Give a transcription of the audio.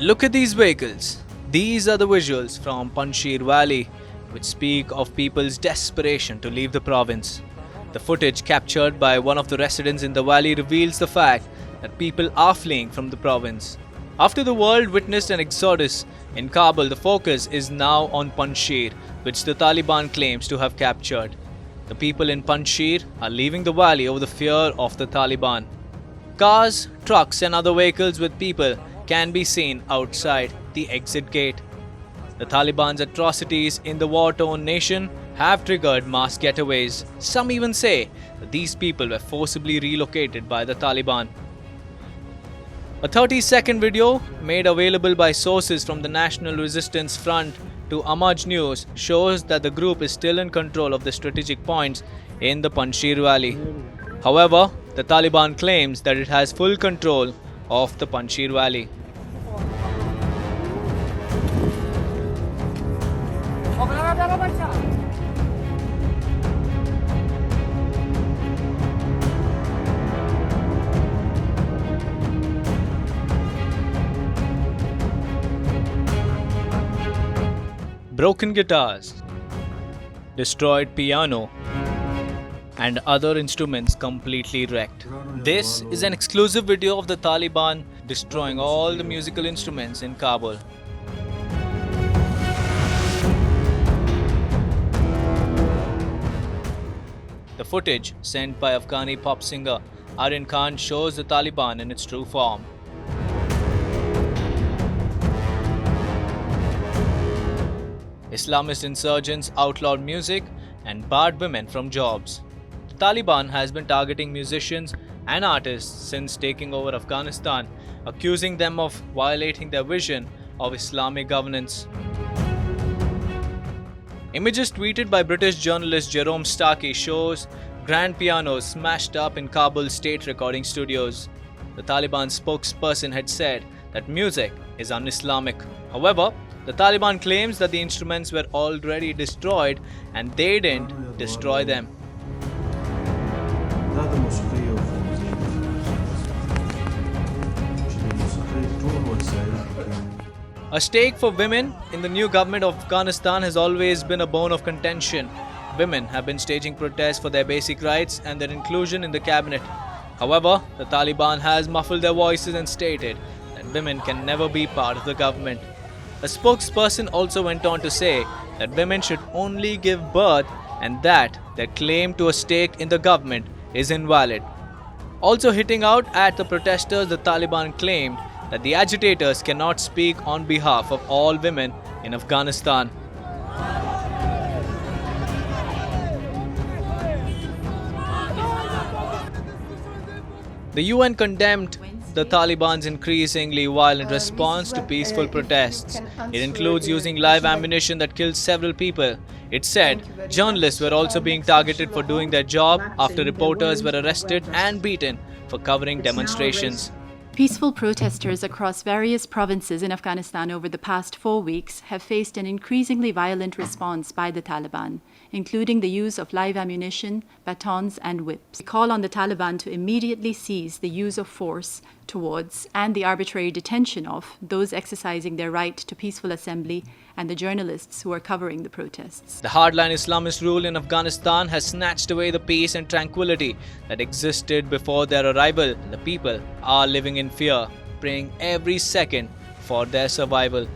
Look at these vehicles. These are the visuals from Panjshir Valley, which speak of people's desperation to leave the province. The footage captured by one of the residents in the valley reveals the fact that people are fleeing from the province. After the world witnessed an exodus in Kabul, the focus is now on Panjshir, which the Taliban claims to have captured. The people in Panjshir are leaving the valley over the fear of the Taliban. Cars, trucks and other vehicles with people can be seen outside the exit gate. The Taliban's atrocities in the war-torn nation have triggered mass getaways. Some even say that these people were forcibly relocated by the Taliban. A 30-second video made available by sources from the National Resistance Front to Amaj News shows that the group is still in control of the strategic points in the Panjshir Valley. However, the Taliban claims that it has full control of the Panjshir Valley. Broken guitars, destroyed piano, and other instruments completely wrecked. This is an exclusive video of the Taliban destroying all the musical instruments in Kabul. The footage sent by Afghani pop singer Aryan Khan shows the Taliban in its true form. Islamist insurgents outlawed music and barred women from jobs. The Taliban has been targeting musicians and artists since taking over Afghanistan, accusing them of violating their vision of Islamic governance. Images tweeted by British journalist Jerome Starkey shows grand pianos smashed up in Kabul state recording studios. The Taliban spokesperson had said that music is un-Islamic. However, the Taliban claims that the instruments were already destroyed and they didn't destroy them. A stake for women in the new government of Afghanistan has always been a bone of contention. Women have been staging protests for their basic rights and their inclusion in the cabinet. However, the Taliban has muffled their voices and stated that women can never be part of the government. A spokesperson also went on to say that women should only give birth and that their claim to a stake in the government is invalid. Also hitting out at the protesters, the Taliban claimed that the agitators cannot speak on behalf of all women in Afghanistan. The UN condemned the Taliban's increasingly violent response to peaceful protests. It includes using live ammunition that killed several people. It said journalists were also being targeted for doing their job after reporters were arrested and beaten for covering demonstrations. Peaceful protesters across various provinces in Afghanistan over the past 4 weeks have faced an increasingly violent response by the Taliban, including the use of live ammunition, batons and whips. We call on the Taliban to immediately cease the use of force towards and the arbitrary detention of those exercising their right to peaceful assembly and the journalists who are covering the protests. The hardline Islamist rule in Afghanistan has snatched away the peace and tranquility that existed before their arrival. The people are living in fear, praying every second for their survival.